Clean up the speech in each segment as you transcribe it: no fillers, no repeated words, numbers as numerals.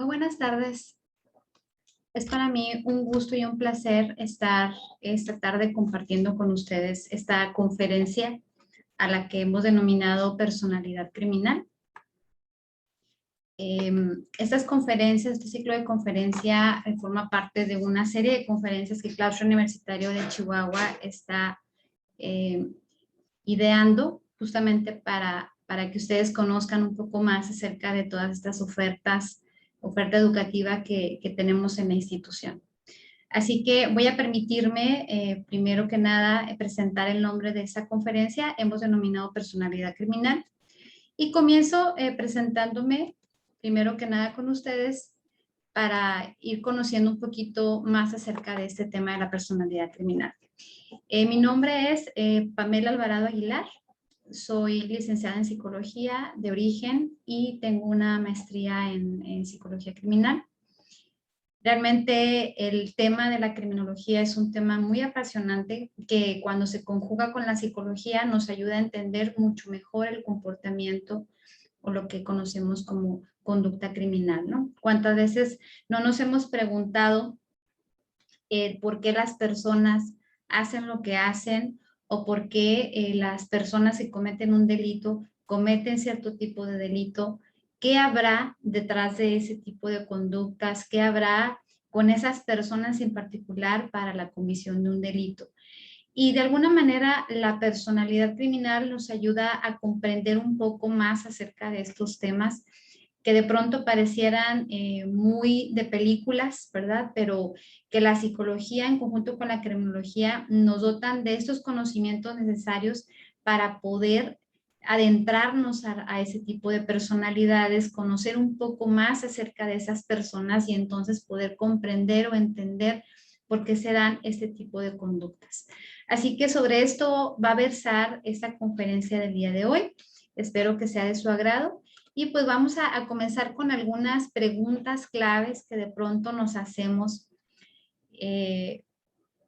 Muy buenas tardes. Es para mí un gusto y un placer estar esta tarde compartiendo con ustedes esta conferencia a la que hemos denominado Personalidad Criminal. Estas conferencias, este ciclo de conferencia forma parte de una serie de conferencias que el Claustro Universitario de Chihuahua está ideando justamente para que ustedes conozcan un poco más acerca de todas estas oferta educativa que tenemos en la institución. Así que voy a permitirme, primero que nada, presentar el nombre de esta conferencia. Hemos denominado Personalidad Criminal. Y comienzo presentándome, primero que nada, con ustedes para ir conociendo un poquito más acerca de este tema de la personalidad criminal. Mi nombre es Pamela Alvarado Aguilar. Soy licenciada en psicología de origen y tengo una maestría en psicología criminal. Realmente el tema de la criminología es un tema muy apasionante que cuando se conjuga con la psicología nos ayuda a entender mucho mejor el comportamiento o lo que conocemos como conducta criminal, ¿no? ¿Cuántas veces no nos hemos preguntado por qué las personas hacen lo que hacen o por qué las personas que cometen un delito cometen cierto tipo de delito? ¿Qué habrá detrás de ese tipo de conductas? ¿Qué habrá con esas personas en particular para la comisión de un delito? Y de alguna manera la personalidad criminal nos ayuda a comprender un poco más acerca de estos temas que de pronto parecieran muy de películas, ¿verdad? Pero que la psicología en conjunto con la criminología nos dotan de estos conocimientos necesarios para poder adentrarnos a ese tipo de personalidades, conocer un poco más acerca de esas personas y entonces poder comprender o entender por qué se dan este tipo de conductas. Así que sobre esto va a versar esta conferencia del día de hoy. Espero que sea de su agrado. Y pues vamos a comenzar con algunas preguntas claves que de pronto nos hacemos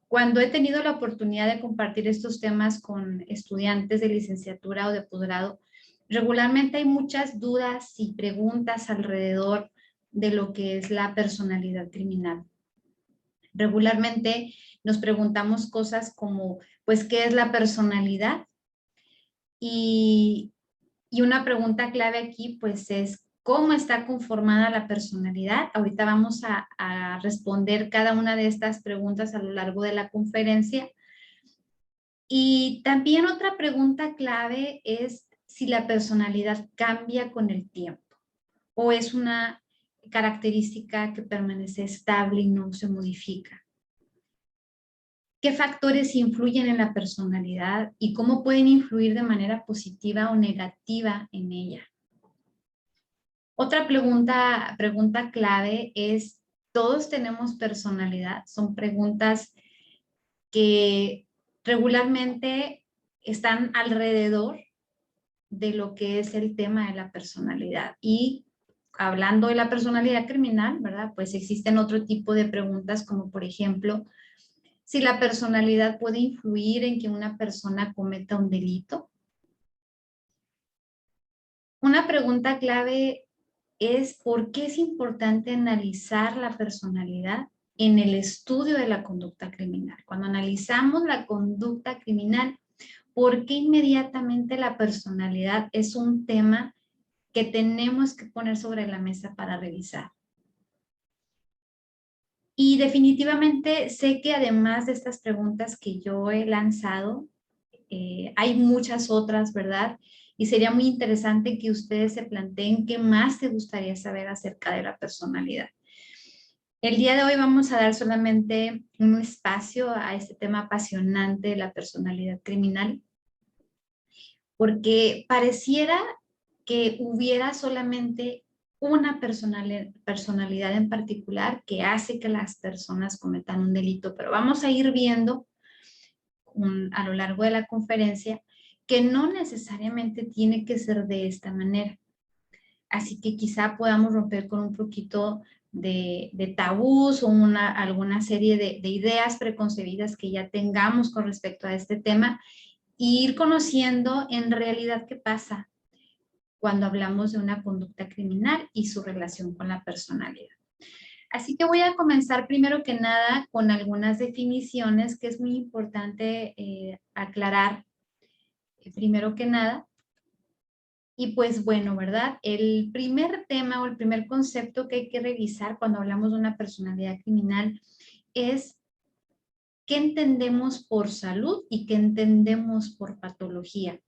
cuando he tenido la oportunidad de compartir estos temas con estudiantes de licenciatura o de posgrado. Regularmente hay muchas dudas y preguntas alrededor de lo que es la personalidad criminal. Regularmente nos preguntamos cosas como, pues, ¿qué es la personalidad? Y una pregunta clave aquí, pues, es ¿cómo está conformada la personalidad? Ahorita vamos a responder cada una de estas preguntas a lo largo de la conferencia. Y también otra pregunta clave es si la personalidad cambia con el tiempo o es una característica que permanece estable y no se modifica. ¿Qué factores influyen en la personalidad y cómo pueden influir de manera positiva o negativa en ella? Otra pregunta clave es, ¿todos tenemos personalidad? Son preguntas que regularmente están alrededor de lo que es el tema de la personalidad. Y hablando de la personalidad criminal, ¿verdad? Pues existen otro tipo de preguntas como, por ejemplo, si la personalidad puede influir en que una persona cometa un delito. Una pregunta clave es ¿por qué es importante analizar la personalidad en el estudio de la conducta criminal? Cuando analizamos la conducta criminal, ¿por qué inmediatamente la personalidad es un tema que tenemos que poner sobre la mesa para revisar? Y definitivamente sé que además de estas preguntas que yo he lanzado, hay muchas otras, ¿verdad? Y sería muy interesante que ustedes se planteen qué más te gustaría saber acerca de la personalidad. El día de hoy vamos a dar solamente un espacio a este tema apasionante de la personalidad criminal, porque pareciera que hubiera solamente una personalidad en particular que hace que las personas cometan un delito, pero vamos a ir viendo a lo largo de la conferencia que no necesariamente tiene que ser de esta manera. Así que quizá podamos romper con un poquito de tabús o alguna serie de ideas preconcebidas que ya tengamos con respecto a este tema e ir conociendo en realidad qué pasa cuando hablamos de una conducta criminal y su relación con la personalidad. Así que voy a comenzar primero que nada con algunas definiciones que es muy importante aclarar primero que nada. Y pues bueno, ¿verdad? El primer tema o el primer concepto que hay que revisar cuando hablamos de una personalidad criminal es qué entendemos por salud y qué entendemos por patología.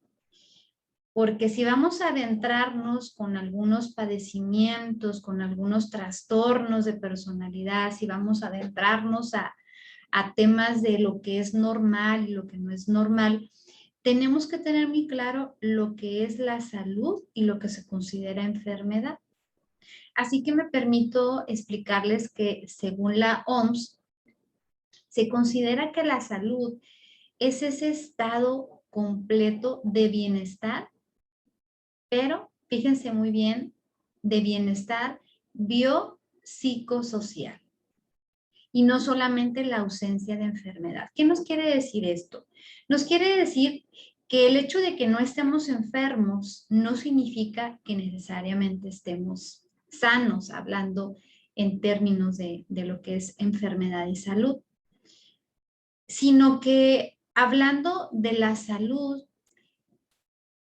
Porque si vamos a adentrarnos con algunos padecimientos, con algunos trastornos de personalidad, si vamos a adentrarnos a temas de lo que es normal y lo que no es normal, tenemos que tener muy claro lo que es la salud y lo que se considera enfermedad. Así que me permito explicarles que según la OMS, se considera que la salud es ese estado completo de bienestar, pero fíjense muy bien, de bienestar biopsicosocial y no solamente la ausencia de enfermedad. ¿Qué nos quiere decir esto? Nos quiere decir que el hecho de que no estemos enfermos no significa que necesariamente estemos sanos, hablando en términos de lo que es enfermedad y salud, sino que hablando de la salud,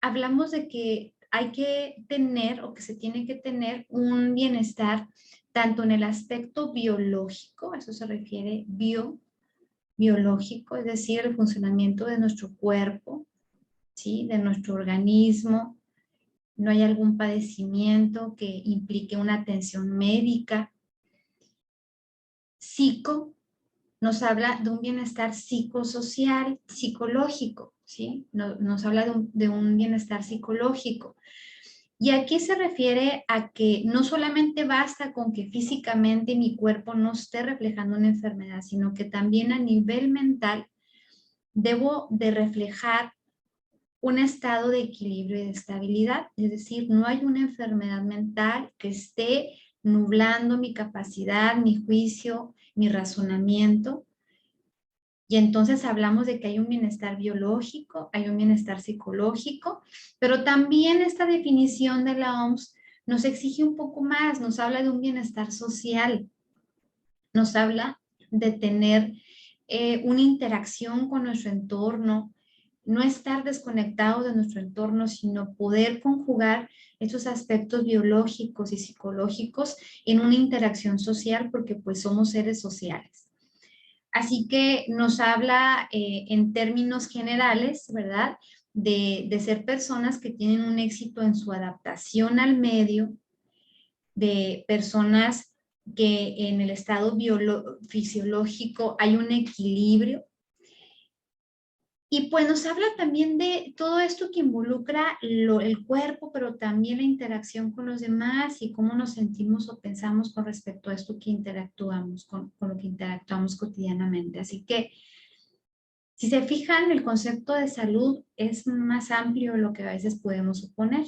hablamos de que hay que tener o que se tiene que tener un bienestar tanto en el aspecto biológico, a eso se refiere biológico, es decir, el funcionamiento de nuestro cuerpo, ¿sí? De nuestro organismo, no hay algún padecimiento que implique una atención médica. Psico nos habla de un bienestar psicosocial, psicológico, ¿sí? Nos habla de un bienestar psicológico. Y aquí se refiere a que no solamente basta con que físicamente mi cuerpo no esté reflejando una enfermedad, sino que también a nivel mental debo de reflejar un estado de equilibrio y de estabilidad. Es decir, no hay una enfermedad mental que esté nublando mi capacidad, mi juicio, mi razonamiento. Y entonces hablamos de que hay un bienestar biológico, hay un bienestar psicológico, pero también esta definición de la OMS nos exige un poco más, nos habla de un bienestar social, nos habla de tener una interacción con nuestro entorno, no estar desconectados de nuestro entorno, sino poder conjugar esos aspectos biológicos y psicológicos en una interacción social, porque pues somos seres sociales. Así que nos habla en términos generales, ¿verdad? De ser personas que tienen un éxito en su adaptación al medio, de personas que en el estado fisiológico hay un equilibrio. Y pues nos habla también de todo esto que involucra el cuerpo, pero también la interacción con los demás y cómo nos sentimos o pensamos con respecto a esto que interactuamos, con lo que interactuamos cotidianamente. Así que, si se fijan, el concepto de salud es más amplio de lo que a veces podemos suponer.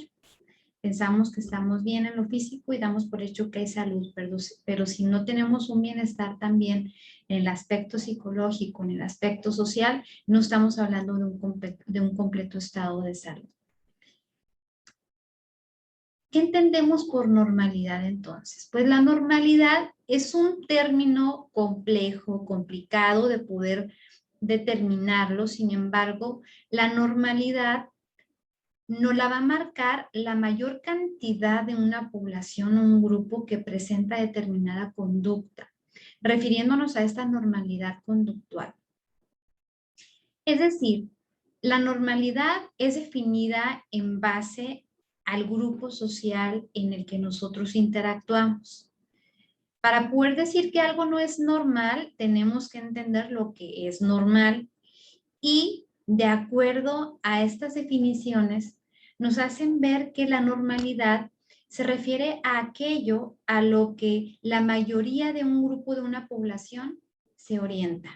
Pensamos que estamos bien en lo físico y damos por hecho que hay salud, pero si no tenemos un bienestar también en el aspecto psicológico, en el aspecto social, no estamos hablando de un completo estado de salud. ¿Qué entendemos por normalidad entonces? Pues la normalidad es un término complejo, complicado de poder determinarlo. Sin embargo, la normalidad no la va a marcar la mayor cantidad de una población o un grupo que presenta determinada conducta, refiriéndonos a esta normalidad conductual. Es decir, la normalidad es definida en base al grupo social en el que nosotros interactuamos. Para poder decir que algo no es normal, tenemos que entender lo que es normal y de acuerdo a estas definiciones, nos hacen ver que la normalidad se refiere a aquello a lo que la mayoría de un grupo de una población se orienta.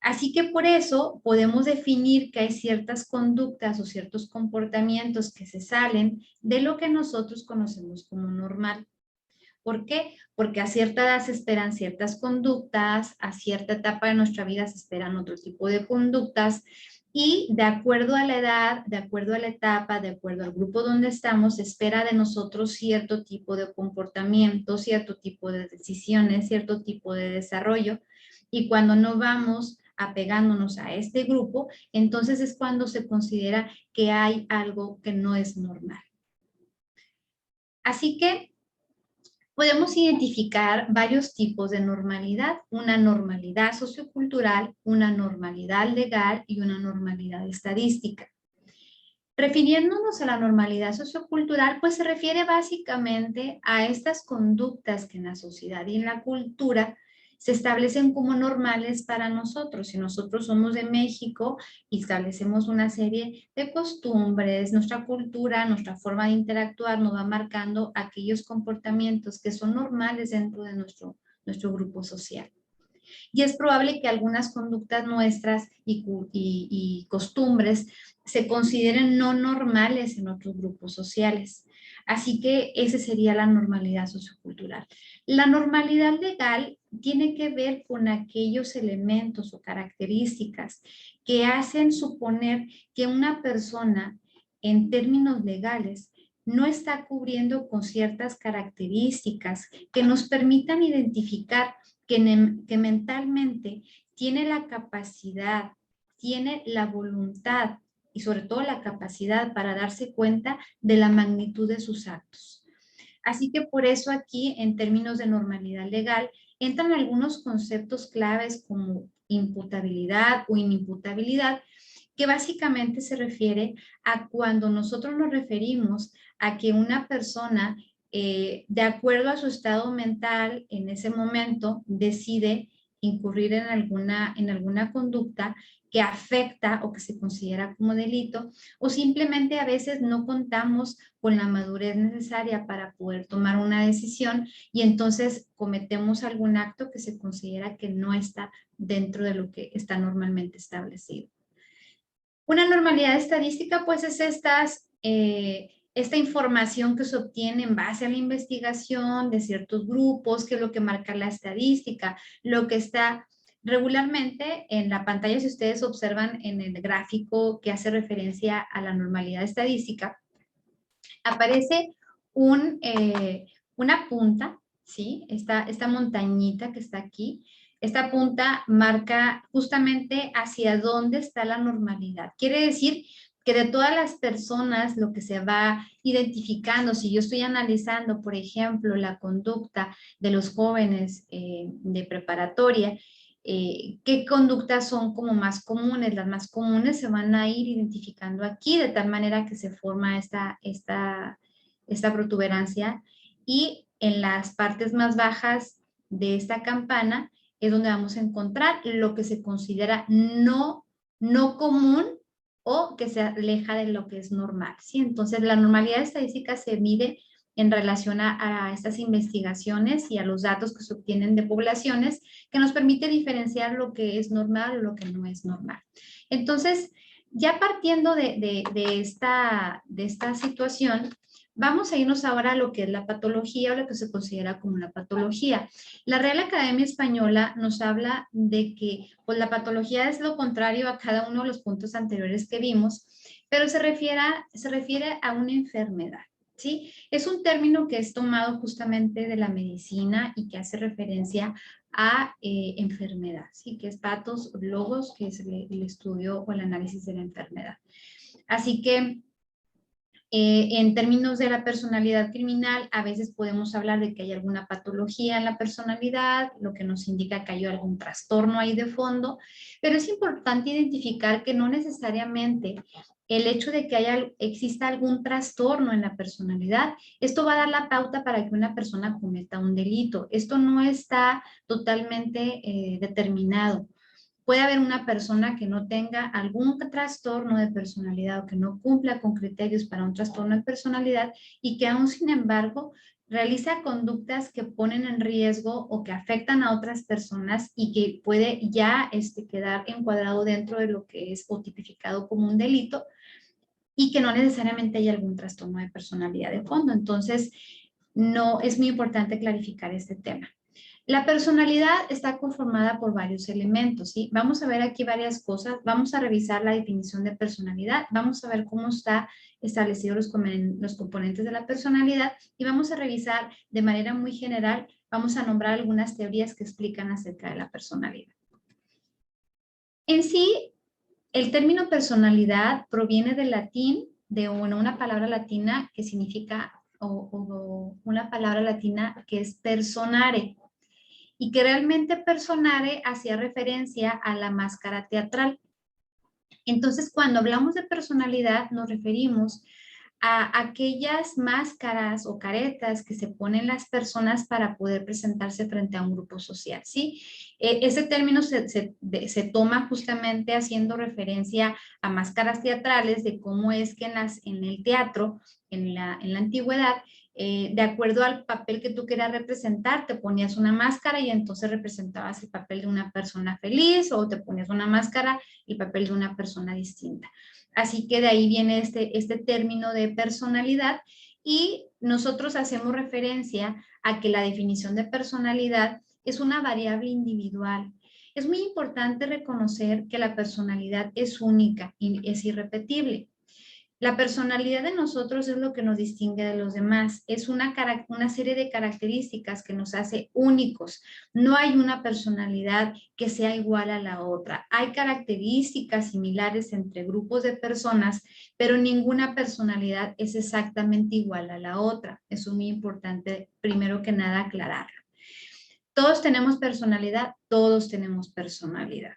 Así que por eso podemos definir que hay ciertas conductas o ciertos comportamientos que se salen de lo que nosotros conocemos como normal. ¿Por qué? Porque a cierta edad se esperan ciertas conductas, a cierta etapa de nuestra vida se esperan otro tipo de conductas Y de acuerdo a la edad, de acuerdo a la etapa, de acuerdo al grupo donde estamos, se espera de nosotros cierto tipo de comportamiento, cierto tipo de decisiones, cierto tipo de desarrollo. Y cuando no vamos apegándonos a este grupo, entonces es cuando se considera que hay algo que no es normal. Así que podemos identificar varios tipos de normalidad, una normalidad sociocultural, una normalidad legal y una normalidad estadística. Refiriéndonos a la normalidad sociocultural, pues se refiere básicamente a estas conductas que en la sociedad y en la cultura se establecen como normales para nosotros. Si nosotros somos de México y establecemos una serie de costumbres, nuestra cultura, nuestra forma de interactuar nos va marcando aquellos comportamientos que son normales dentro de nuestro grupo social. Y es probable que algunas conductas nuestras y costumbres se consideren no normales en otros grupos sociales. Así que esa sería la normalidad sociocultural. La normalidad legal tiene que ver con aquellos elementos o características que hacen suponer que una persona, en términos legales, no está cubriendo con ciertas características que nos permitan identificar que mentalmente tiene la capacidad, tiene la voluntad y sobre todo la capacidad para darse cuenta de la magnitud de sus actos. Así que por eso aquí, en términos de normalidad legal, entran algunos conceptos claves como imputabilidad o inimputabilidad, que básicamente se refiere a cuando nosotros nos referimos a que una persona, de acuerdo a su estado mental en ese momento, decide incurrir en alguna conducta que afecta o que se considera como delito, o simplemente a veces no contamos con la madurez necesaria para poder tomar una decisión y entonces cometemos algún acto que se considera que no está dentro de lo que está normalmente establecido. Una normalidad estadística, pues, es esta información que se obtiene en base a la investigación de ciertos grupos, que es lo que marca la estadística, lo que está regularmente en la pantalla, si ustedes observan en el gráfico que hace referencia a la normalidad estadística, aparece una punta, ¿sí? Esta montañita que está aquí. Esta punta marca justamente hacia dónde está la normalidad. Quiere decir que de todas las personas lo que se va identificando, si yo estoy analizando, por ejemplo, la conducta de los jóvenes de preparatoria, qué conductas son como más comunes. Las más comunes se van a ir identificando aquí, de tal manera que se forma esta protuberancia, y en las partes más bajas de esta campana es donde vamos a encontrar lo que se considera no común o que se aleja de lo que es normal, ¿sí? Entonces, la normalidad estadística se mide en relación a estas investigaciones y a los datos que se obtienen de poblaciones, que nos permite diferenciar lo que es normal o lo que no es normal. Entonces, ya partiendo de esta situación, vamos a irnos ahora a lo que es la patología o lo que se considera como la patología. La Real Academia Española nos habla de que pues, la patología es lo contrario a cada uno de los puntos anteriores que vimos, pero se refiere a una enfermedad. ¿Sí? Es un término que es tomado justamente de la medicina y que hace referencia a enfermedad, ¿sí? Que es patos, logos, que es el estudio o el análisis de la enfermedad. Así que en términos de la personalidad criminal, a veces podemos hablar de que hay alguna patología en la personalidad, lo que nos indica que hay algún trastorno ahí de fondo, pero es importante identificar que no necesariamente el hecho de que exista algún trastorno en la personalidad, esto va a dar la pauta para que una persona cometa un delito. Esto no está totalmente determinado. Puede haber una persona que no tenga algún trastorno de personalidad o que no cumpla con criterios para un trastorno de personalidad y que aún sin embargo realiza conductas que ponen en riesgo o que afectan a otras personas y que puede ya quedar encuadrado dentro de lo que es o tipificado como un delito y que no necesariamente hay algún trastorno de personalidad de fondo. Entonces, no, es muy importante clarificar este tema. La personalidad está conformada por varios elementos, ¿sí? Vamos a ver aquí varias cosas. Vamos a revisar la definición de personalidad. Vamos a ver cómo está establecidos los componentes de la personalidad y vamos a revisar de manera muy general, vamos a nombrar algunas teorías que explican acerca de la personalidad. En sí, el término personalidad proviene del latín, de una palabra latina que significa, o una palabra latina que es personare, y que realmente personare hacía referencia a la máscara teatral. Entonces, cuando hablamos de personalidad, nos referimos a aquellas máscaras o caretas que se ponen las personas para poder presentarse frente a un grupo social, ¿sí? Ese término se toma justamente haciendo referencia a máscaras teatrales de cómo es que en el teatro, en la antigüedad, de acuerdo al papel que tú querías representar, te ponías una máscara y entonces representabas el papel de una persona feliz o te ponías una máscara y el papel de una persona distinta. Así que de ahí viene este término de personalidad y nosotros hacemos referencia a que la definición de personalidad es una variable individual. Es muy importante reconocer que la personalidad es única y es irrepetible. La personalidad de nosotros es lo que nos distingue de los demás. Es una serie de características que nos hace únicos. No hay una personalidad que sea igual a la otra. Hay características similares entre grupos de personas, pero ninguna personalidad es exactamente igual a la otra. Eso es muy importante, primero que nada, aclararlo. Todos tenemos personalidad, todos tenemos personalidad.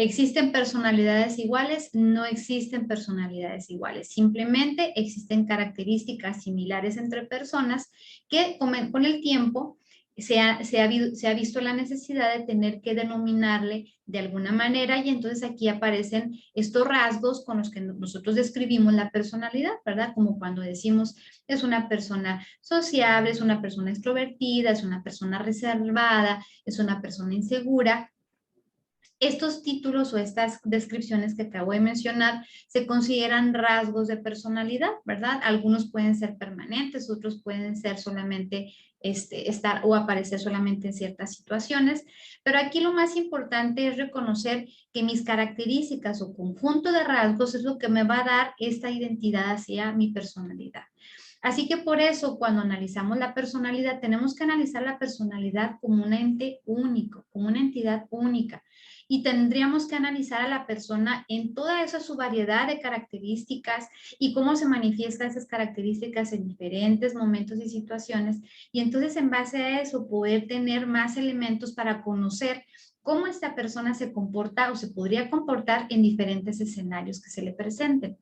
¿Existen personalidades iguales? No existen personalidades iguales. Simplemente existen características similares entre personas que con el tiempo se ha visto la necesidad de tener que denominarle de alguna manera y entonces aquí aparecen estos rasgos con los que nosotros describimos la personalidad, ¿verdad? Como cuando decimos es una persona sociable, es una persona extrovertida, es una persona reservada, es una persona insegura. Estos títulos o estas descripciones que acabo de mencionar se consideran rasgos de personalidad, ¿verdad? Algunos pueden ser permanentes, otros pueden ser solamente estar o aparecer solamente en ciertas situaciones, pero aquí lo más importante es reconocer que mis características o conjunto de rasgos es lo que me va a dar esta identidad hacia mi personalidad. Así que por eso cuando analizamos la personalidad tenemos que analizar la personalidad como un ente único, como una entidad única. Y tendríamos que analizar a la persona en toda esa su variedad de características y cómo se manifiestan esas características en diferentes momentos y situaciones. Y entonces en base a eso poder tener más elementos para conocer cómo esta persona se comporta o se podría comportar en diferentes escenarios que se le presenten.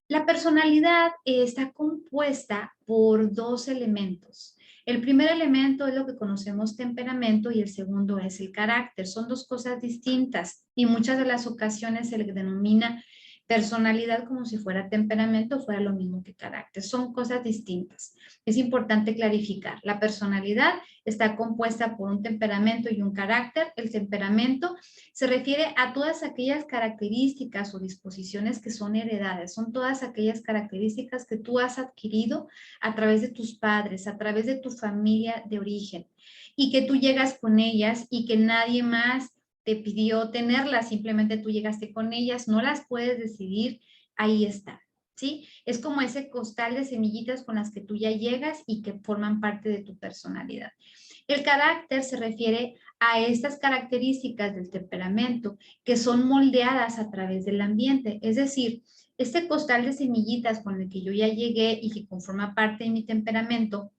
La personalidad está compuesta por dos elementos. El primer elemento es lo que conocemos temperamento y el segundo es el carácter. Son dos cosas distintas y muchas de las ocasiones se le denomina personalidad como si fuera temperamento, fuera lo mismo que carácter. Son cosas distintas. Es importante clarificar. La personalidad está compuesta por un temperamento y un carácter. El temperamento se refiere a todas aquellas características o disposiciones que son heredadas. Son todas aquellas características que tú has adquirido a través de tus padres, a través de tu familia de origen y que tú llegas con ellas y que nadie más te pidió tenerlas, simplemente tú llegaste con ellas, no las puedes decidir, ahí está, ¿sí? Es como ese costal de semillitas con las que tú ya llegas y que forman parte de tu personalidad. El carácter se refiere a estas características del temperamento que son moldeadas a través del ambiente, es decir, este costal de semillitas con el que yo ya llegué y que conforma parte de mi temperamento,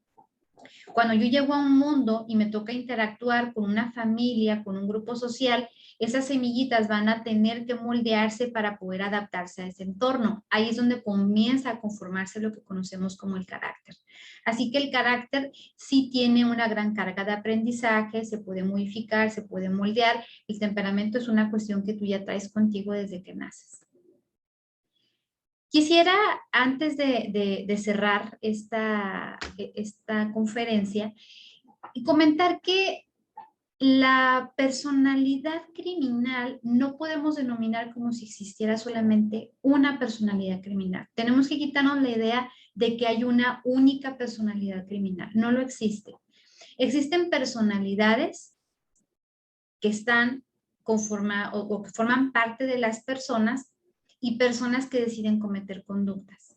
cuando yo llego a un mundo y me toca interactuar con una familia, con un grupo social, esas semillitas van a tener que moldearse para poder adaptarse a ese entorno. Ahí es donde comienza a conformarse lo que conocemos como el carácter. Así que el carácter sí tiene una gran carga de aprendizaje, se puede modificar, se puede moldear. El temperamento es una cuestión que tú ya traes contigo desde que naces. Quisiera, antes de cerrar esta conferencia, comentar que la personalidad criminal no podemos denominar como si existiera solamente una personalidad criminal. Tenemos que quitarnos la idea de que hay una única personalidad criminal. No lo existe. Existen personalidades que están conformadas o que forman parte de las personas y personas que deciden cometer conductas.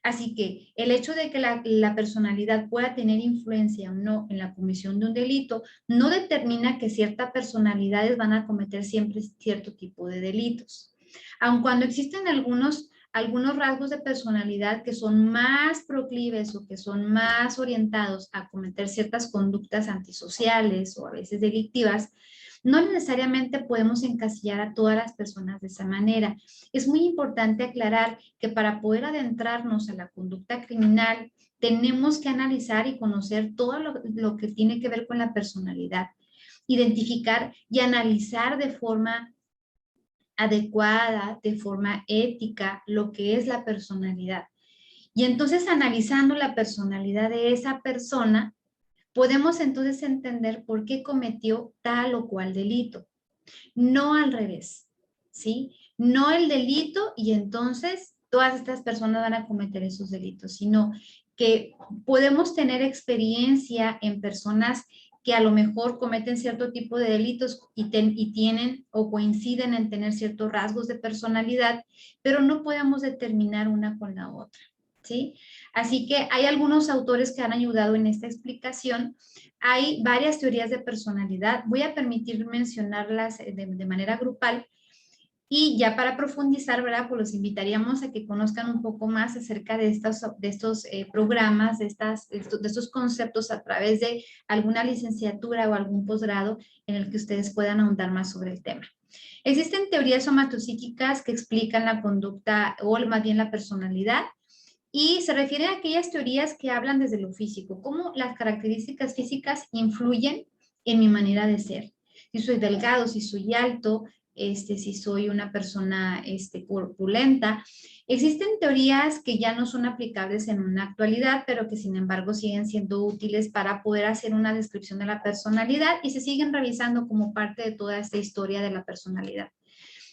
Así que el hecho de que la personalidad pueda tener influencia o no en la comisión de un delito no determina que ciertas personalidades van a cometer siempre cierto tipo de delitos. Aun cuando existen algunos rasgos de personalidad que son más proclives o que son más orientados a cometer ciertas conductas antisociales o a veces delictivas, no necesariamente podemos encasillar a todas las personas de esa manera. Es muy importante aclarar que para poder adentrarnos a la conducta criminal, tenemos que analizar y conocer todo lo que tiene que ver con la personalidad, identificar y analizar de forma adecuada, de forma ética, lo que es la personalidad. Y entonces, analizando la personalidad de esa persona, podemos entonces entender por qué cometió tal o cual delito. No al revés, ¿sí? No el delito y entonces todas estas personas van a cometer esos delitos, sino que podemos tener experiencia en personas que a lo mejor cometen cierto tipo de delitos y tienen o coinciden en tener ciertos rasgos de personalidad, pero no podemos determinar una con la otra, ¿sí? Así que hay algunos autores que han ayudado en esta explicación. Hay varias teorías de personalidad. Voy a permitir mencionarlas de manera grupal. Y ya para profundizar, ¿verdad? Pues los invitaríamos a que conozcan un poco más acerca de estos programas, de estos conceptos a través de alguna licenciatura o algún posgrado en el que ustedes puedan ahondar más sobre el tema. Existen teorías somatopsíquicas que explican la conducta o más bien la personalidad, y se refiere a aquellas teorías que hablan desde lo físico, cómo las características físicas influyen en mi manera de ser. Si soy delgado, si soy alto, si soy una persona corpulenta. Existen teorías que ya no son aplicables en una actualidad, pero que sin embargo siguen siendo útiles para poder hacer una descripción de la personalidad y se siguen revisando como parte de toda esta historia de la personalidad.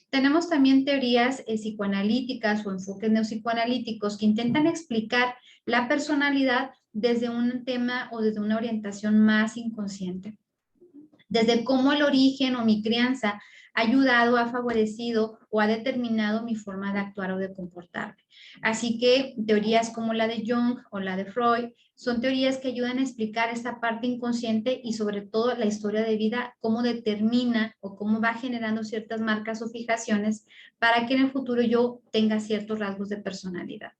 Tenemos también teorías psicoanalíticas o enfoques neopsicoanalíticos que intentan explicar la personalidad desde un tema o desde una orientación más inconsciente. Desde cómo el origen o mi crianza ha ayudado, ha favorecido o ha determinado mi forma de actuar o de comportarme. Así que teorías como la de Jung o la de Freud son teorías que ayudan a explicar esta parte inconsciente y sobre todo la historia de vida, cómo determina o cómo va generando ciertas marcas o fijaciones para que en el futuro yo tenga ciertos rasgos de personalidad.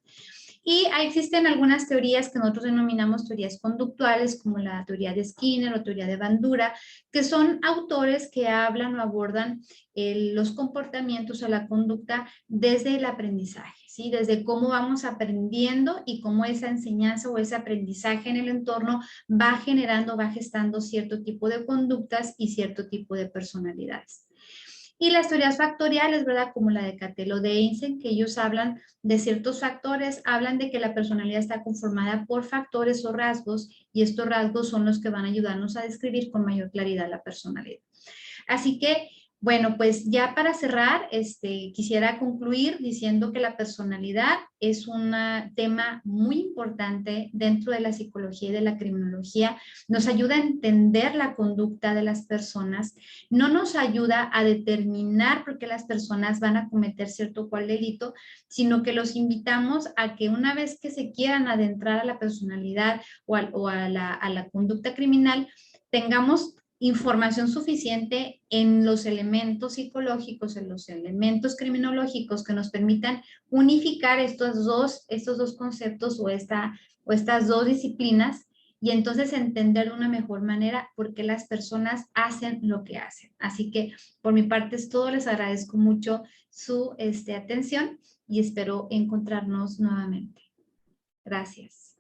Y existen algunas teorías que nosotros denominamos teorías conductuales, como la teoría de Skinner o teoría de Bandura, que son autores que hablan o abordan los comportamientos o la conducta desde el aprendizaje, ¿sí? Desde cómo vamos aprendiendo y cómo esa enseñanza o ese aprendizaje en el entorno va generando, va gestando cierto tipo de conductas y cierto tipo de personalidades. Y las teorías factoriales, ¿verdad? Como la de Cattell o de Einstein, que ellos hablan de ciertos factores, hablan de que la personalidad está conformada por factores o rasgos, y estos rasgos son los que van a ayudarnos a describir con mayor claridad la personalidad. Así que, bueno, pues ya para cerrar, quisiera concluir diciendo que la personalidad es un tema muy importante dentro de la psicología y de la criminología. Nos ayuda a entender la conducta de las personas, no nos ayuda a determinar por qué las personas van a cometer cierto o cual delito, sino que los invitamos a que una vez que se quieran adentrar a la personalidad o a la conducta criminal, tengamos información suficiente en los elementos psicológicos, en los elementos criminológicos que nos permitan unificar estos dos conceptos o estas dos disciplinas, y entonces entender de una mejor manera por qué las personas hacen lo que hacen. Así que por mi parte es todo, les agradezco mucho su atención y espero encontrarnos nuevamente. Gracias.